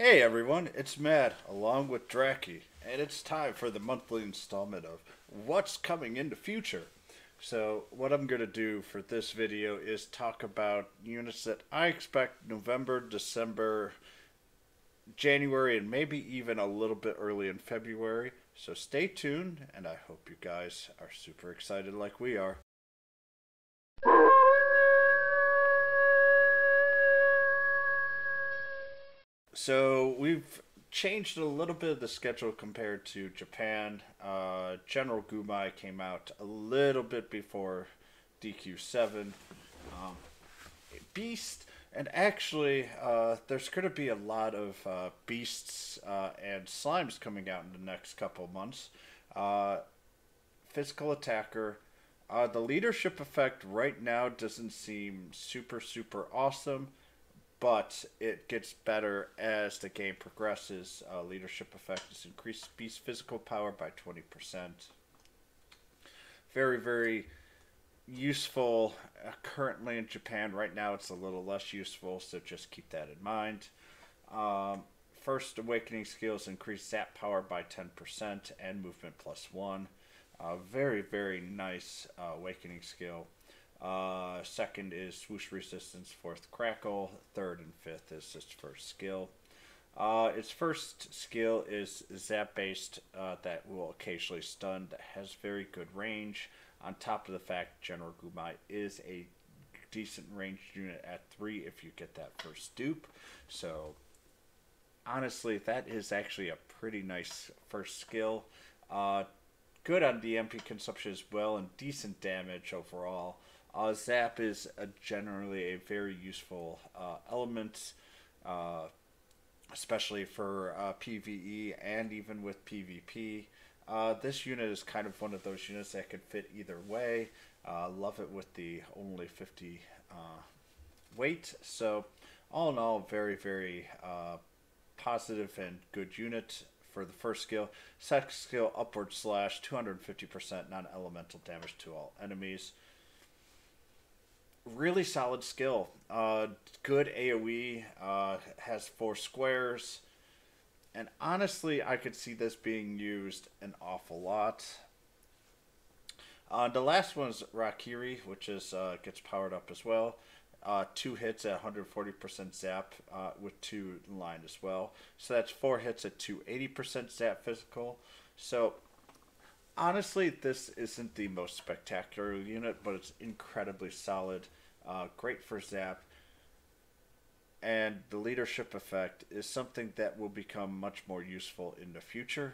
Hey everyone, it's Matt, along with Draki, and it's time for the monthly installment of What's Coming in the Future. So, what I'm going to do for this video is talk about units that I expect November, December, January, and maybe even a little bit early in February. So, stay tuned, and I hope you guys are super excited like we are. So we've changed a little bit of the schedule compared to Japan. General Gumei came out a little bit before DQ7. Um, Beast, and actually, there's going to be a lot of beasts and slimes coming out in the next couple of months. Uh, Physical attacker. The leadership effect right now doesn't seem super awesome, but it gets better as the game progresses. Leadership effect is increased beast physical power by 20%. Very useful currently in Japan. Right now it's a little less useful, so just keep that in mind. Um, First awakening skills increase zap power by 10% and movement plus 1. Very nice awakening skill. Second is swoosh resistance, fourth crackle, third and fifth is its first skill. Its first skill is zap based, that will occasionally stun, that has very good range. On top of the fact, General Gumei is a decent ranged unit at 3 if you get that first dupe. So, honestly, that is actually a pretty nice first skill. Good on the MP consumption as well, and decent damage overall. Zap is generally a very useful element, uh, especially for PvE and even with PvP. This unit is kind of one of those units that could fit either way. Love it with the only 50 weight. So, all in all, very positive and good unit for the first skill. Second skill, upward slash, 250% non-elemental damage to all enemies. Really solid skill. Good AoE. Has 4 squares. And honestly, I could see this being used an awful lot. The last one is Rakiri, which is gets powered up as well. 2 hits at 140% zap with 2 in line as well. So that's 4 hits at 280% zap physical. So honestly, this isn't the most spectacular unit, but it's incredibly solid. Great for zap. And the leadership effect is something that will become much more useful in the future.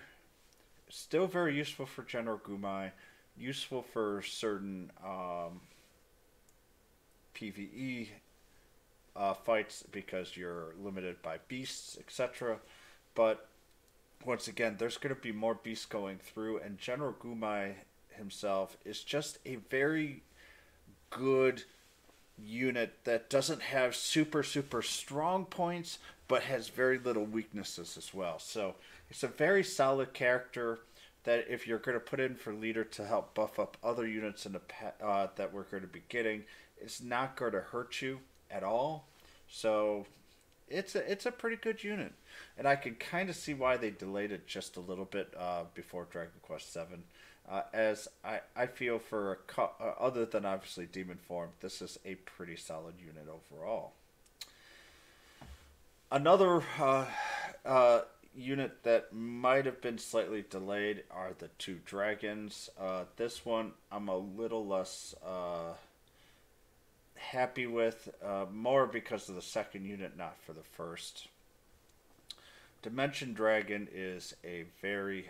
Still very useful for General Gumei. Useful for certain PvE fights because you're limited by beasts, etc. But once again, there's going to be more beasts going through, and General Gumei himself is just a very good unit that doesn't have super strong points, but has very little weaknesses as well. So it's a very solid character that if you're going to put in for leader to help buff up other units in the that we're going to be getting, it's not going to hurt you at all. So it's a pretty good unit, and I can kind of see why they delayed it just a little bit before Dragon Quest 7. As I feel for other than obviously Demon Form, this is a pretty solid unit overall. Another unit that might have been slightly delayed are the 2 dragons. This one I'm a little less happy with, more because of the second unit, not for the first. Dimension Dragon is a very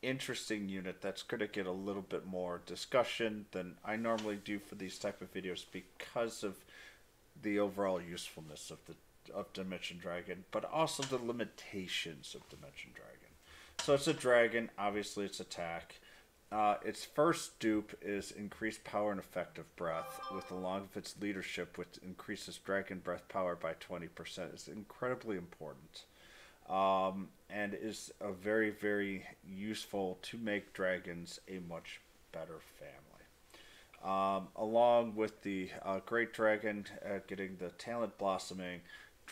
interesting unit that's going to get a little bit more discussion than I normally do for these type of videos because of the overall usefulness of Dimension Dragon, but also the limitations of Dimension Dragon. So it's a dragon, obviously it's attack. Its first dupe is increased power and effective breath, with along with its leadership, which increases dragon breath power by 20%. It's incredibly important. And is a very useful to make dragons a much better family. Along with the Great Dragon getting the Talent Blossoming,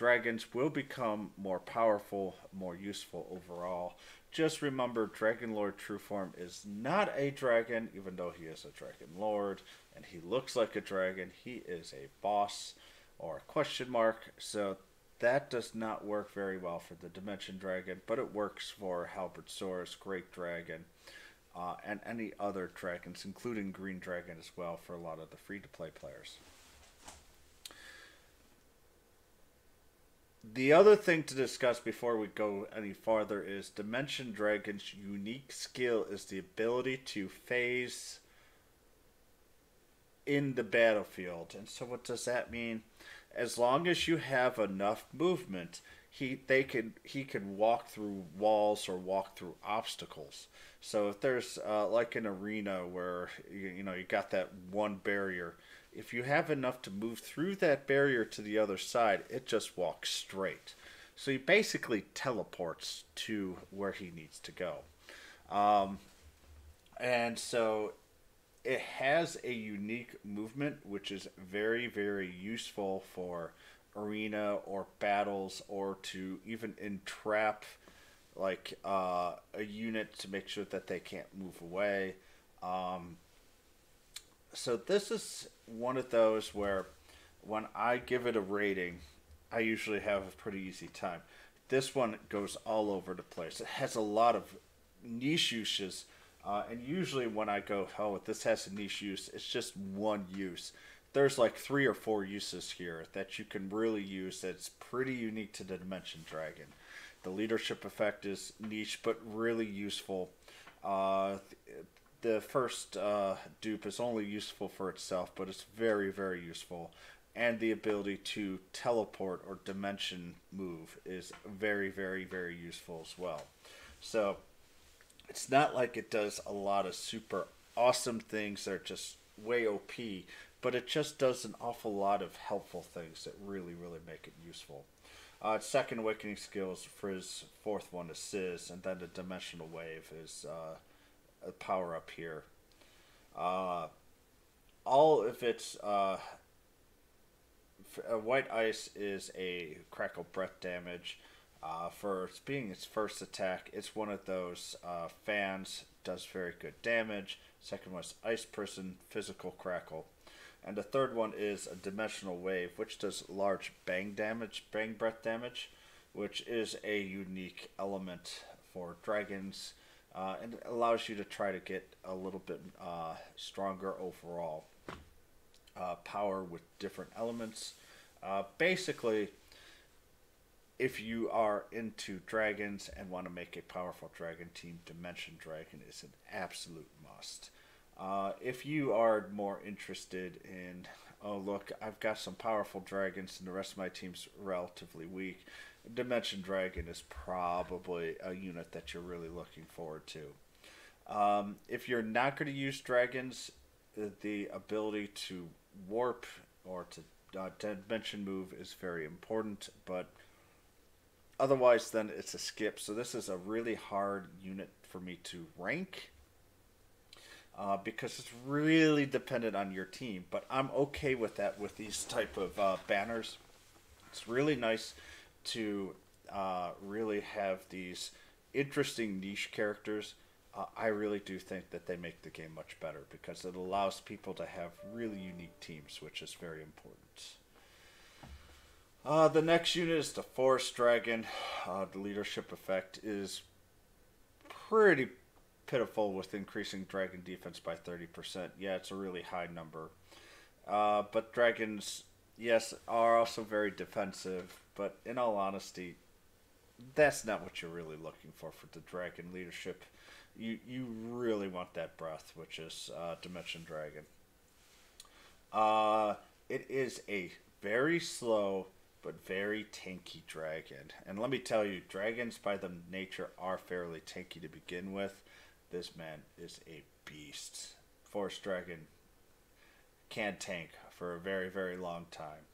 dragons will become more powerful, more useful overall. Just remember, Dragon Lord True Form is not a dragon, even though he is a Dragon Lord, and he looks like a dragon. He is a boss, or a question mark, so that does not work very well for the Dimension Dragon, but it works for Halberdsaurus, Great Dragon, and any other dragons, including Green Dragon as well, for a lot of the free-to-play players. The other thing to discuss before we go any farther is Dimension Dragon's unique skill is the ability to phase in the battlefield. And so what does that mean? As long as you have enough movement, he can walk through walls or walk through obstacles. So if there's like an arena where you got that one barrier, if you have enough to move through that barrier to the other side, it just walks straight. So he basically teleports to where he needs to go. And so it has a unique movement, which is very, very useful for arena or battles, or to even entrap like a unit to make sure that they can't move away. So this is one of those where when I give it a rating, I usually have a pretty easy time. This one goes all over the place. It has a lot of niche uses, and usually when I go, oh, this has a niche use, it's just one use. There's like 3 or 4 uses here that you can really use that's pretty unique to the Dimension Dragon. The leadership effect is niche, but really useful. The first dupe is only useful for itself, but it's very, very useful. And the ability to teleport or dimension move is very, very, very useful as well. So it's not like it does a lot of super awesome things that are just way OP, but it just does an awful lot of helpful things that really, really make it useful. Its second awakening skill is Frizz, fourth one is Sizz, and then the Dimensional Wave is a power up here. All of its White Ice is a crackle breath damage. For its being its first attack, it's one of those fans, does very good damage. Second one is Ice Prison, physical crackle. And the third one is a Dimensional Wave, which does large bang breath damage, which is a unique element for dragons, and it allows you to try to get a little bit stronger overall power with different elements. Basically, if you are into dragons and want to make a powerful dragon team, Dimension Dragon is an absolute must. If you are more interested in, oh look, I've got some powerful dragons and the rest of my team's relatively weak, Dimension Dragon is probably a unit that you're really looking forward to. If you're not going to use dragons, the ability to warp or to dimension move is very important, but otherwise then it's a skip. So this is a really hard unit for me to rank. Because it's really dependent on your team, but I'm okay with that with these type of banners. It's really nice to really have these interesting niche characters. I really do think that they make the game much better because it allows people to have really unique teams, which is very important. The next unit is the Forest Dragon. The leadership effect is pretty pitiful with increasing dragon defense by 30%. Yeah, it's a really high number. But dragons, yes, are also very defensive, but in all honesty, that's not what you're really looking for the dragon leadership. You really want that breath, which is Dimension Dragon. It is a very slow but very tanky dragon. And let me tell you, dragons by their nature are fairly tanky to begin with. This man is a beast. Forest Dragon can tank for a very, very long time.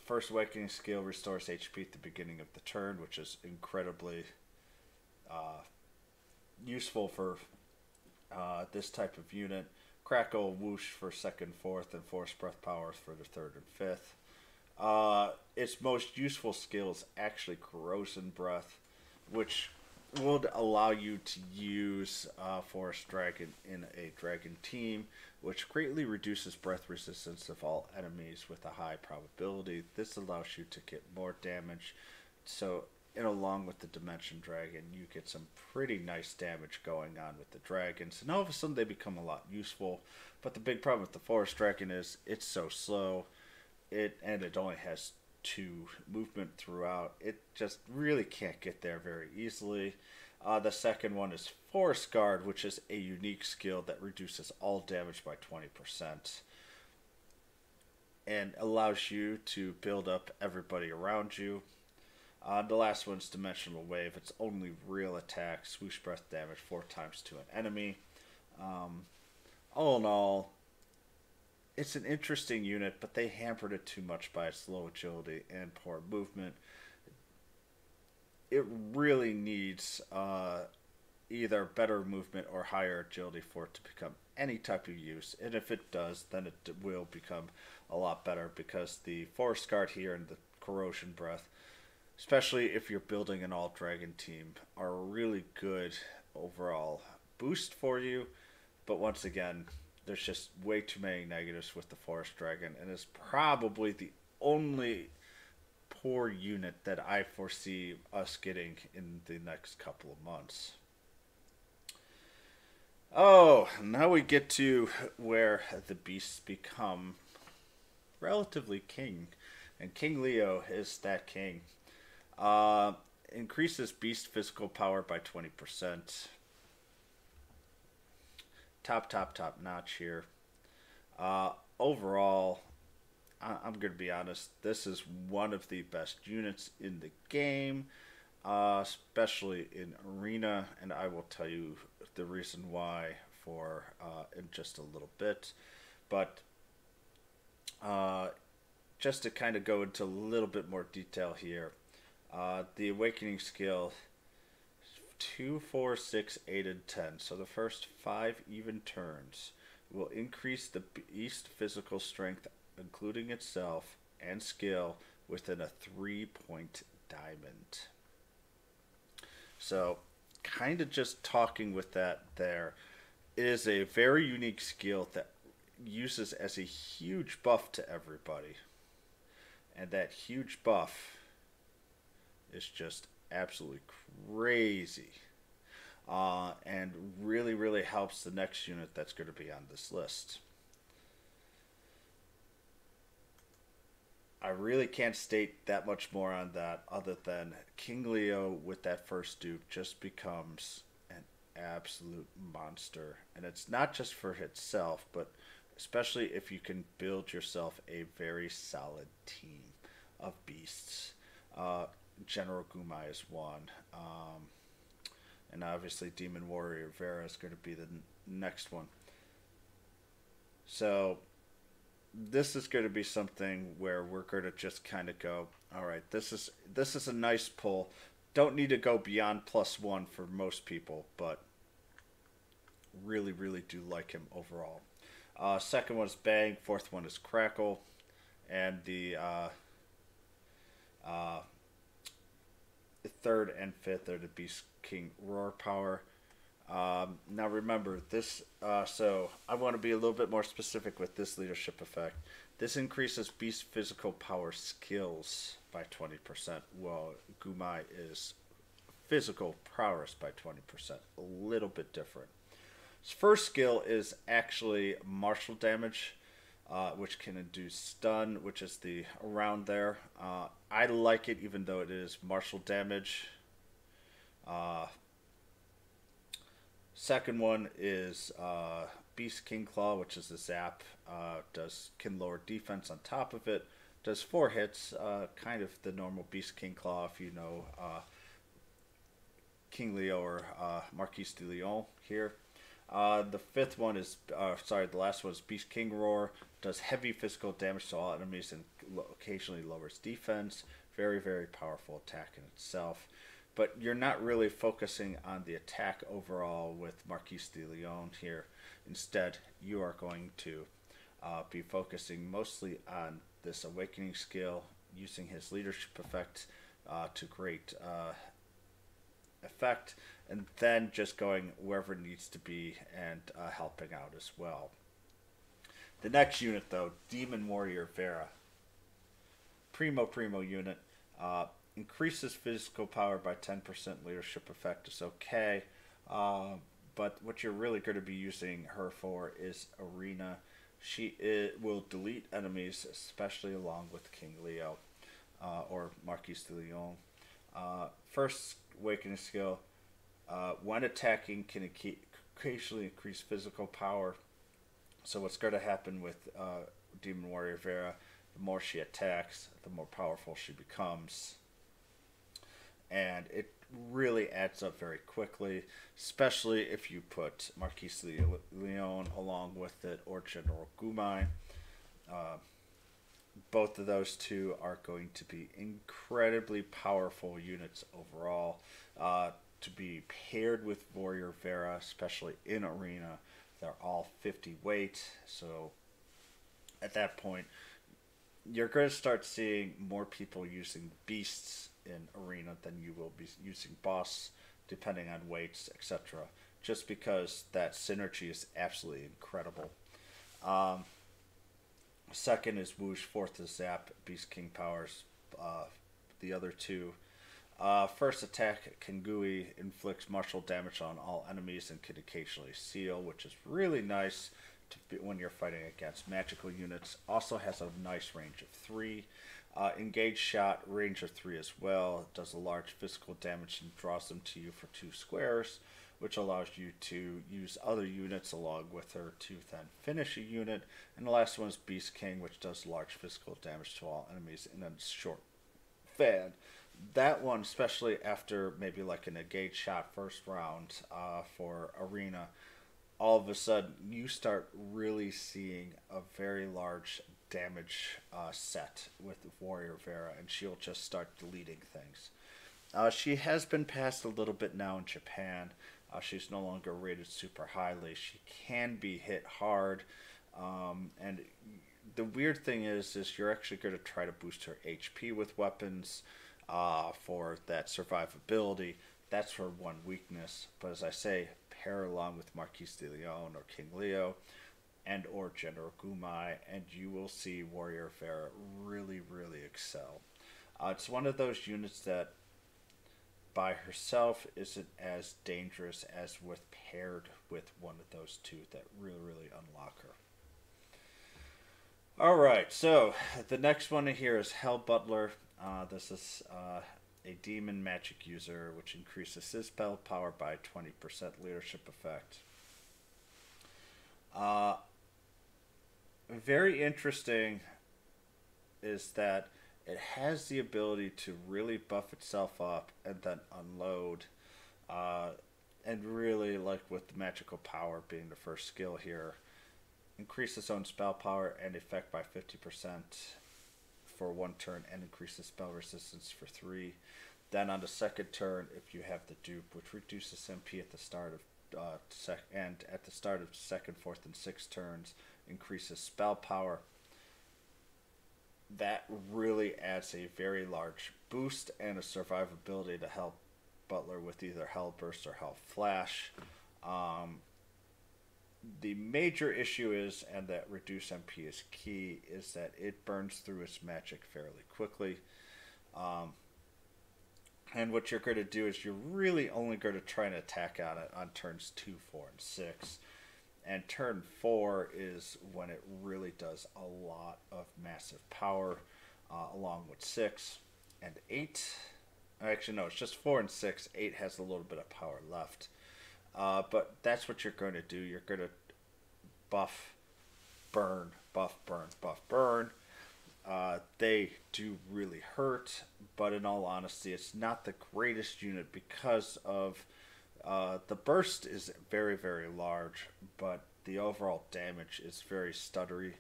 First Awakening skill restores HP at the beginning of the turn, which is incredibly useful for this type of unit. Crackle, Whoosh for second, fourth, and Force Breath powers for the third and fifth. Its most useful skill is actually Corrosion Breath, which would allow you to use Forest Dragon in a dragon team, which greatly reduces breath resistance of all enemies with a high probability. This allows you to get more damage. So, and along with the Dimension Dragon, you get some pretty nice damage going on with the dragons. And all of a sudden, they become a lot useful. But the big problem with the Forest Dragon is it's so slow. It only has 2 movement throughout. It just really can't get there very easily. The second one is Forest Guard, which is a unique skill that reduces all damage by 20% and allows you to build up everybody around you. The last one's Dimensional Wave. Its only real attack, swoosh breath damage 4 times to an enemy. All in all, it's an interesting unit, but they hampered it too much by its low agility and poor movement. It really needs either better movement or higher agility for it to become any type of use. And if it does, then it will become a lot better, because the Forest Guard here and the Corrosion Breath, especially if you're building an all-dragon team, are a really good overall boost for you. But once again, there's just way too many negatives with the Forest Dragon, and it's probably the only poor unit that I foresee us getting in the next couple of months. Oh, now we get to where the beasts become relatively king, and King Leo is that king. Increases beast physical power by 20%. Top notch here. Overall, I'm going to be honest, this is one of the best units in the game, especially in Arena, and I will tell you the reason why in just a little bit. But just to kind of go into a little bit more detail here, the Awakening skill 2, 4, 6, 8, and 10. So the first 5 even turns will increase the beast physical strength, including itself and skill, within a 3-point diamond. So, kind of just talking with that there, it is a very unique skill that uses as a huge buff to everybody. And that huge buff is just absolutely crazy. And really, really helps the next unit that's going to be on this list. I really can't state that much more on that, other than King Leo with that first dupe just becomes an absolute monster. And it's not just for itself, but especially if you can build yourself a very solid team of beasts. General Gumei is one. And obviously Demon Warrior Vera is going to be the next one. So this is going to be something where we're going to just kind of go, all right, this is a nice pull. Don't need to go beyond +1 for most people, but really, really do like him overall. Second one is Bang. Fourth one is Crackle. And the third and fifth are the Beast King Roar Power. Now remember this, so I want to be a little bit more specific with this leadership effect. This increases Beast physical power skills by 20%, while Gumei is physical prowess by 20%. A little bit different. His first skill is actually martial damage, which can induce stun, which is the around there. I like it even though it is martial damage. Second one is Beast King Claw, which is a zap. Can lower defense on top of it. Does 4 hits, kind of the normal Beast King Claw if you know King Leo or Marquis De Leon here. The fifth one is, the last one is Beast King Roar. Does heavy physical damage to all enemies and occasionally lowers defense. Very, very powerful attack in itself. But you're not really focusing on the attack overall with Marquis De Leon here. Instead, you are going to be focusing mostly on this awakening skill, using his leadership effect to great effect, and then just going wherever it needs to be and helping out as well. The next unit, though, Demon Warrior Vera. Primo unit. Increases physical power by 10%. Leadership effect is okay. But what you're really going to be using her for is Arena. Will delete enemies, especially along with King Leo or Marquis De Leon. First awakening skill. When attacking, can occasionally increase physical power. So what's going to happen with Demon Warrior Vera, the more she attacks, the more powerful she becomes. And it really adds up very quickly, especially if you put Marquis de Leon along with it, or General Gumei. Both of those two are going to be incredibly powerful units overall. To be paired with Warrior Vera, especially in Arena, they're all 50 weight, so at that point, you're going to start seeing more people using beasts in Arena than you will be using boss, depending on weights, etc. Just because that synergy is absolutely incredible. Second is Whoosh, fourth is Zap, Beast King powers, the other two. First attack, Kangui inflicts martial damage on all enemies and can occasionally seal, which is really nice when you're fighting against magical units. Also has a nice range of 3. Engaged shot, range of 3 as well. It does a large physical damage and draws them to you for 2 squares, which allows you to use other units along with her to then finish a unit. And the last one is Beast King, which does large physical damage to all enemies in a short fan. That one, especially after maybe like an engaged shot first round for Arena, all of a sudden you start really seeing a very large damage set with Warrior Vera, and she'll just start deleting things. She has been passed a little bit now in Japan. She's no longer rated super highly. She can be hit hard, and the weird thing is you're actually going to try to boost her HP with weapons for that survivability. That's her one weakness. But as I say, pair along with Marquis De Leon or King Leo and or General Gumei, and you will see Warrior Vera really, really excel. It's one of those units that by herself isn't as dangerous as with paired with one of those two that really, really unlock her. Alright, so the next one here is Hell Butler. This is a demon magic user, which increases his spell power by 20% leadership effect. Very interesting is that it has the ability to really buff itself up and then unload. And really, like with the magical power being the first skill here, increase its own spell power and effect by 50% for 1 turn and increases spell resistance for 3. Then on the second turn, if you have the dupe, which reduces MP at the start of at the start of second, fourth, and sixth turns, increases spell power. That really adds a very large boost and a survivability to help Butler with either Hell Burst or Hell Flash. The major issue is, and that reduce MP is key, is that it burns through its magic fairly quickly. And what you're going to do is you're really only going to try and attack on it on turns 2, 4, and 6. And turn 4 is when it really does a lot of massive power, along with 6 and 8. Actually, no, it's just 4 and 6. 8 has a little bit of power left. But that's what you're going to do. You're going to buff, burn, buff, burn, buff, burn. They do really hurt, but in all honesty, it's not the greatest unit because of the burst is very, very large, but the overall damage is very stuttery.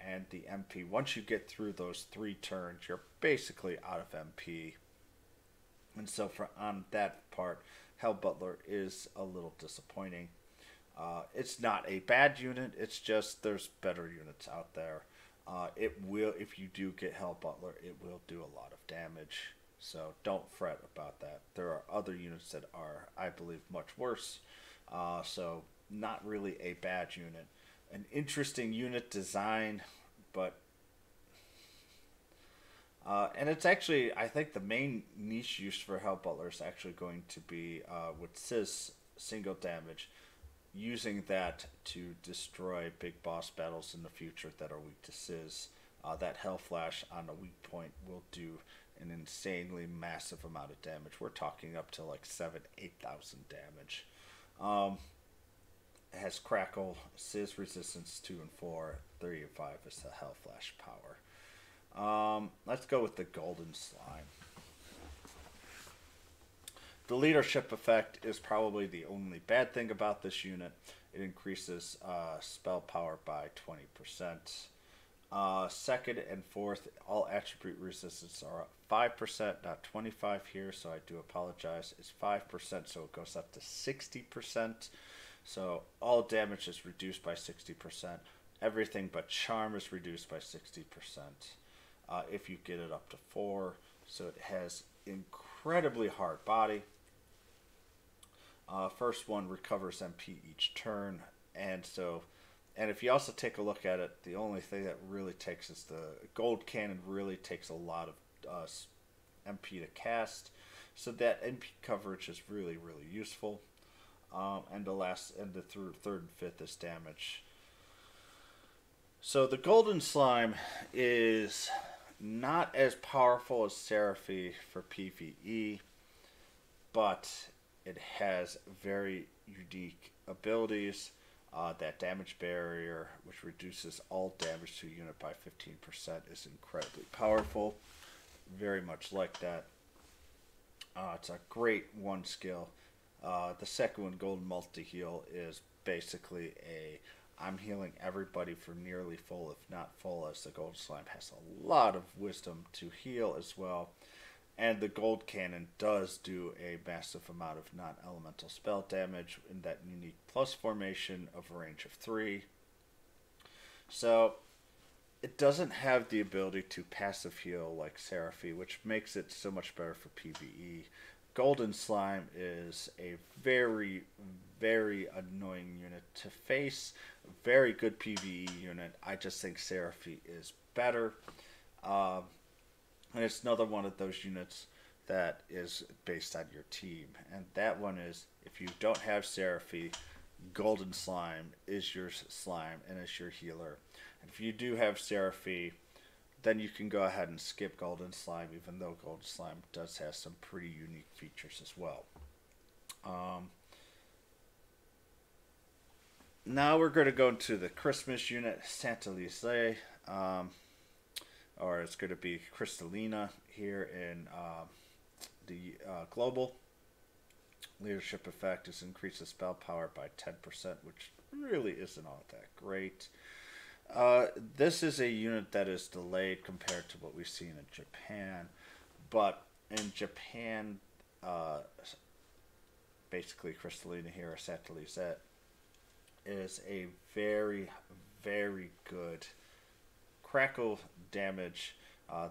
And the MP, once you get through those 3 turns, you're basically out of MP. And so on that part, Hell Butler is a little disappointing. It's not a bad unit, it's just there's better units out there. It will, if you do get Hell Butler, it will do a lot of damage. So don't fret about that. There are other units that are, I believe, much worse. So not really a bad unit. An interesting unit design, but and it's actually, I think the main niche use for Hell Butler is actually going to be with Sis single damage, using that to destroy big boss battles in the future that are weak to Sis. That Hell Flash on a weak point will do an insanely massive amount of damage. We're talking up to like 8,000 damage. It has Crackle, Sis resistance 2 and 4, 3 and 5 is the Hell Flash power. Let's go with the Golden Slime. The leadership effect is probably the only bad thing about this unit. It increases spell power by 20%. Second and fourth, all attribute resistance are 5%, not 25 here, so I do apologize. It's 5%, so it goes up to 60%. So all damage is reduced by 60%. Everything but charm is reduced by 60%. If you get it up to 4, so it has incredibly hard body. First one recovers MP each turn, and if you also take a look at it, the only thing that really takes is the gold cannon really takes a lot of MP to cast, so that MP coverage is really useful. And the third and fifth is damage. So the Golden Slime is not as powerful as Seraphy for PvE, but it has very unique abilities. That damage barrier, which reduces all damage to a unit by 15%, is incredibly powerful. Very much like that. It's a great one skill. The second one, Golden Multi-Heal, is basically I'm healing everybody for nearly full, if not full, as the Gold Slime has a lot of wisdom to heal as well. And the Gold Cannon does do a massive amount of non-elemental spell damage in that unique plus formation of a range of 3. So it doesn't have the ability to passive heal like Seraphy, which makes it so much better for PvE. Golden Slime is a very annoying unit to face. Very good PvE unit. I just think Seraphy is better. And it's another one of those units that is based on your team. And that one is, if you don't have Seraphy, Golden Slime is your slime and is your healer. And if you do have Seraphy, then you can go ahead and skip Golden Slime, even though Golden Slime does have some pretty unique features as well. Now we're going to go into the Christmas unit, Santa Lise, or it's going to be Krystalinda here in the global. Leadership effect is increases spell power by 10%, which really isn't all that great. This is a unit that is delayed compared to what we've seen in Japan, but in Japan, basically Krystalinda here, or Santa Lise, is a very good crackle damage.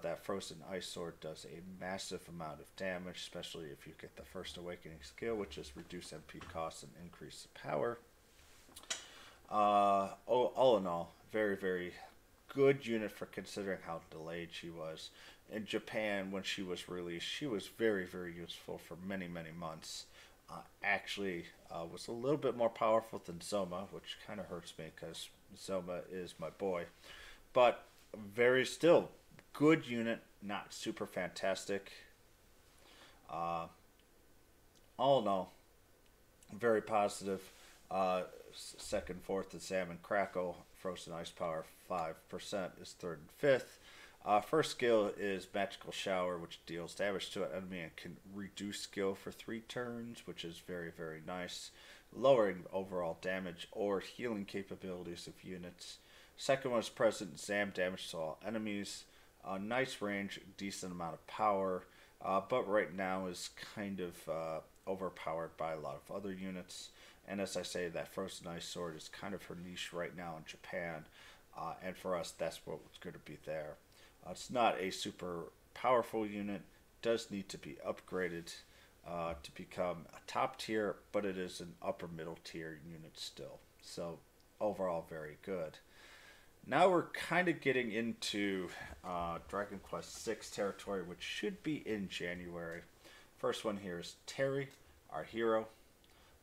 That Frozen Ice Sword does a massive amount of damage, especially if you get the First Awakening skill, which is reduce MP costs and increase the power. All in all, very good unit for considering how delayed she was. In Japan, when she was released, she was very useful for many months. Actually was a little bit more powerful than Zoma, which kind of hurts me because Zoma is my boy. But very still good unit, not super fantastic. All in all, very positive. Second, fourth is Salmon Crackle. Frozen Ice Power 5% is third and fifth. First skill is Magical Shower, which deals damage to an enemy and can reduce skill for 3 turns, which is very nice, lowering overall damage or healing capabilities of units. Second one is Present Zam, damage to all enemies. Nice range, decent amount of power, but right now is kind of overpowered by a lot of other units. And as I say, that Frozen Ice Sword is kind of her niche right now in Japan. and for us, that's what's going to be there. It's not a super powerful unit. Does need to be upgraded to become a top tier, but it is an upper middle tier unit still. So overall, very good. Now we're kind of getting into Dragon Quest VI territory, which should be in January. First one here is Terry, our hero.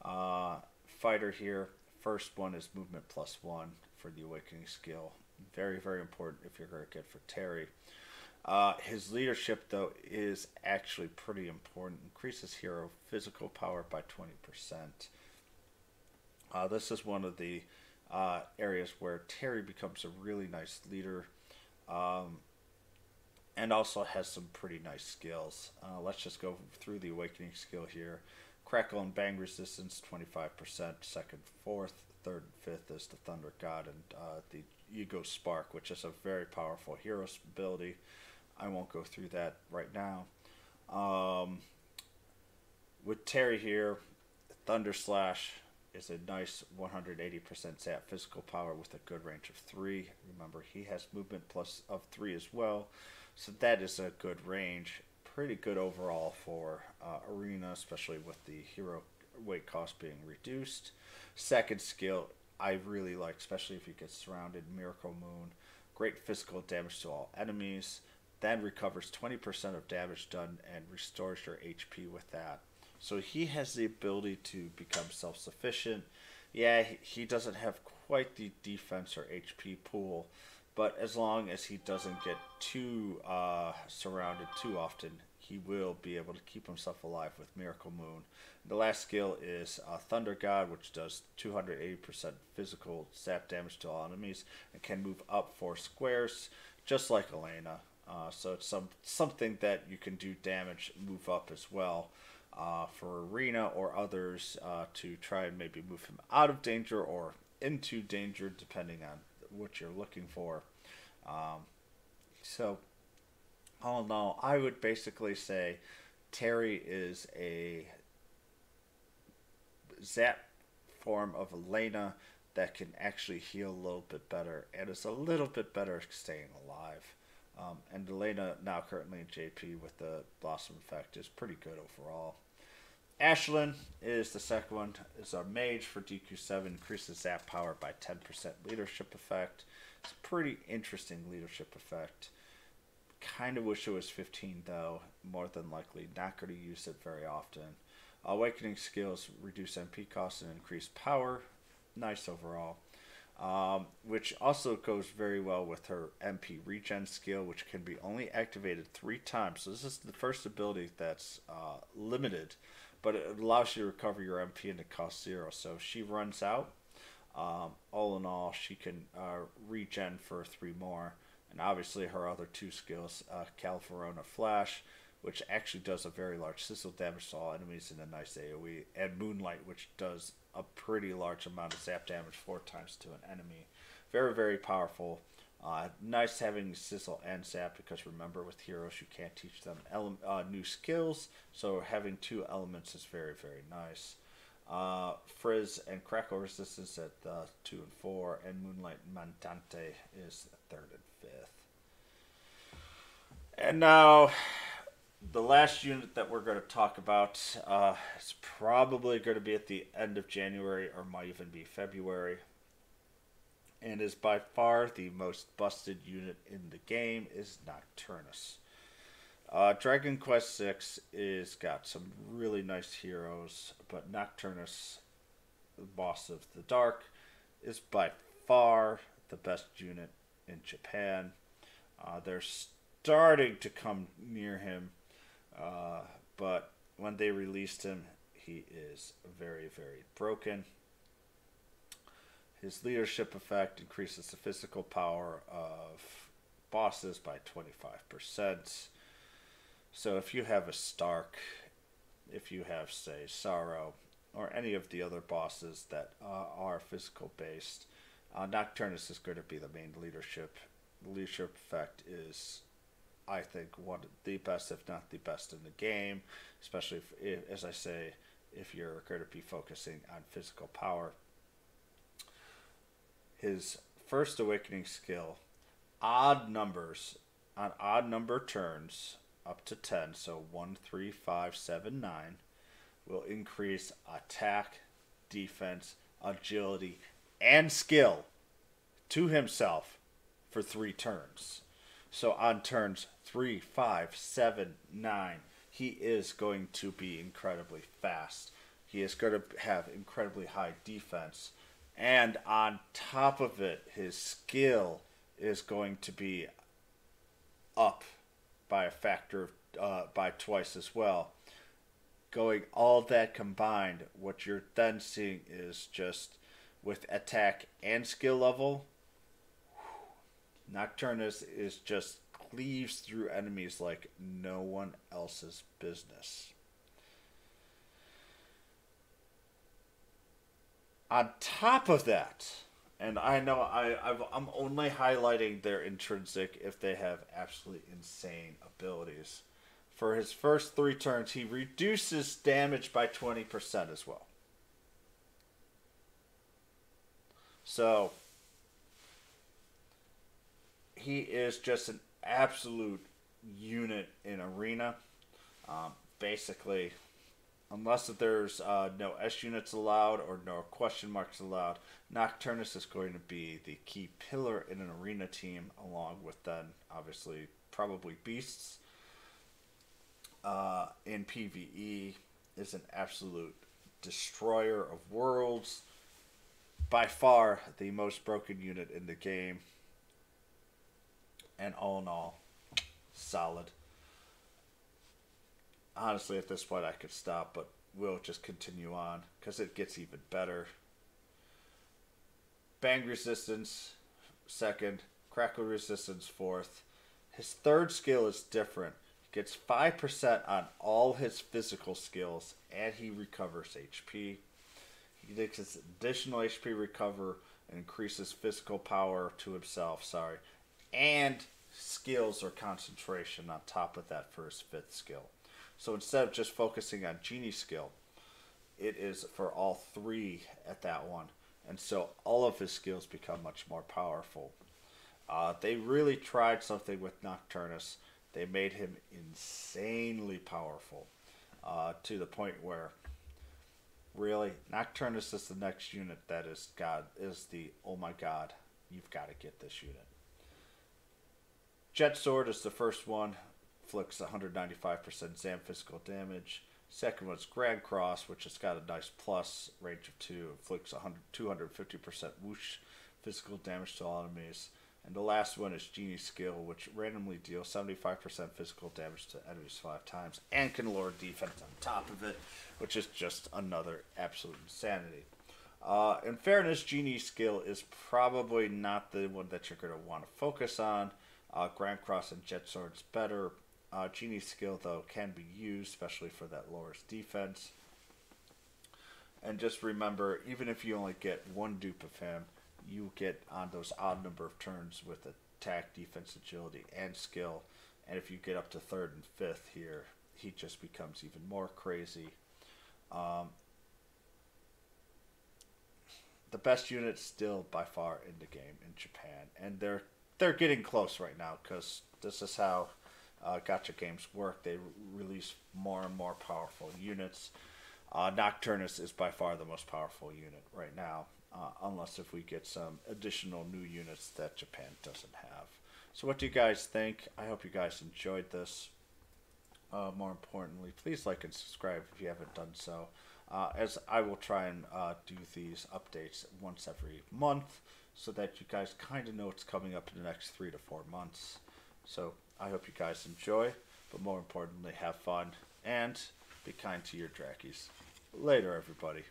Fighter here. First one is movement +1 for the awakening skill. Very, very important if you're going to get for Terry. His leadership, though, is actually pretty important. Increases hero physical power by 20%. This is one of the areas where Terry becomes a really nice leader, and also has some pretty nice skills. Let's just go through the awakening skill here. Crackle and bang resistance 25%. Second, fourth, third, and fifth is the Thunder God and the Ego Spark, which is a very powerful hero ability. I won't go through that right now. With Terry here, Thunder Slash is a nice 180% zap physical power with a good range of 3. Remember, he has movement plus of 3 as well, so that is a good range. Pretty good overall for Arena, especially with the hero weight cost being reduced. Second skill, I really like, especially if you get surrounded. Miracle Moon, great physical damage to all enemies. Then recovers 20% of damage done and restores your HP with that. So he has the ability to become self-sufficient. Yeah, he doesn't have quite the defense or HP pool, but as long as he doesn't get too surrounded too often, he will be able to keep himself alive with Miracle Moon. The last skill is Thunder God, which does 280% physical zap damage to all enemies and can move up 4 squares, just like Elena. So it's something that you can do damage, move up as well. For Arena or others to try and maybe move him out of danger or into danger, depending on what you're looking for. So, all in all, I would basically say Terry is a zap form of Elena that can actually heal a little bit better and is a little bit better at staying alive. And Elena, now currently in JP with the Blossom effect, is pretty good overall. Ashlynne is the second one. Is our mage for DQ7, increases zap power by 10% leadership effect. It's a pretty interesting leadership effect. Kind of wish it was 15 though. More than likely not going to use it very often. Awakening skills reduce MP costs and increase power. Nice overall. Which also goes very well with her MP regen skill, which can be only activated 3 times. So this is the first ability that's limited, but it allows you to recover your MP and it costs 0. So if she runs out, all in all, she can regen for 3 more. And obviously her other 2 skills, Calvarona Flash, which actually does a very large sizzle damage to all enemies in a nice AoE, and Moonlight, which does a pretty large amount of zap damage 4 times to an enemy. Very, very powerful. Nice having sizzle and zap, because remember, with heroes you can't teach them new skills, so having 2 elements is very, very nice. Frizz and Crackle resistance at 2 and 4, and Moonlight Mandante is 3rd and 5th. And now, the last unit that we're going to talk about is probably going to be at the end of January, or might even be February, and is by far the most busted unit in the game, is Nokturnus. Dragon Quest VI is got some really nice heroes, but Nokturnus, the boss of the dark, is by far the best unit in Japan. They're starting to come near him, but when they released him, he is very, very broken. His leadership effect increases the physical power of bosses by 25%. So if you have a Stark, if you have, say, Sorrow, or any of the other bosses that are physical based, Nokturnus is going to be the main leadership. The leadership effect is, I think, one of the best, if not the best in the game, especially if, as I say, if you're going to be focusing on physical power. His first awakening skill, odd numbers on odd number turns up to 10, so 1, 3, 5, 7, 9, will increase attack, defense, agility, and skill to himself for 3 turns. So on turns 3, 5, 7, 9, he is going to be incredibly fast. He is going to have incredibly high defense. And on top of it, his skill is going to be up by a factor of, by twice as well. Going all that combined, what you're then seeing is just with attack and skill level, Nokturnus is just cleaves through enemies like no one else's business. On top of that, and I know I'm only highlighting their intrinsic if they have absolutely insane abilities. For his first 3 turns, he reduces damage by 20% as well. So, he is just an absolute unit in Arena. Basically, unless there's no S units allowed or no question marks allowed, Nokturnus is going to be the key pillar in an Arena team, along with then, obviously, probably Beasts. In PvE, is an absolute destroyer of worlds. By far, the most broken unit in the game. And all in all, solid. Honestly, at this point, I could stop, but we'll just continue on, because it gets even better. Bang resistance, 2nd. Crackle resistance, 4th. His 3rd skill is different. He gets 5% on all his physical skills, and he recovers HP. He gets his additional HP recover and increases physical power to himself, and skills or concentration on top of that for his 5th skill. So instead of just focusing on Genie skill, it is for all 3 at that one. And so all of his skills become much more powerful. They really tried something with Nokturnus. They made him insanely powerful to the point where really Nokturnus is the next unit that is oh my god, you've got to get this unit. Jet Sword is the first one, inflicts 195% Zam physical damage. Second one's Grand Cross, which has got a nice plus range of 2, inflicts 250% whoosh physical damage to all enemies. And the last one is Genie Skill, which randomly deals 75% physical damage to enemies 5 times and can lower defense on top of it, which is just another absolute insanity. In fairness, Genie Skill is probably not the one that you're going to want to focus on. Grand Cross and Jet Sword's better. Genie Skill, though, can be used, especially for that lowers defense. And just remember, even if you only get 1 dupe of him, you get on those odd number of turns with attack, defense, agility, and skill. And if you get up to 3rd and 5th here, he just becomes even more crazy. The best unit still by far in the game in Japan, and they're getting close right now, because this is how gacha games work. They release more and more powerful units. Nokturnus is by far the most powerful unit right now, unless if we get some additional new units that Japan doesn't have. So what do you guys think? I hope you guys enjoyed this. More importantly, please like and subscribe if you haven't done so, as I will try and do these updates once every month, so that you guys kind of know what's coming up in the next 3 to 4 months. So I hope you guys enjoy, but more importantly, have fun, and be kind to your Drakies. Later, everybody.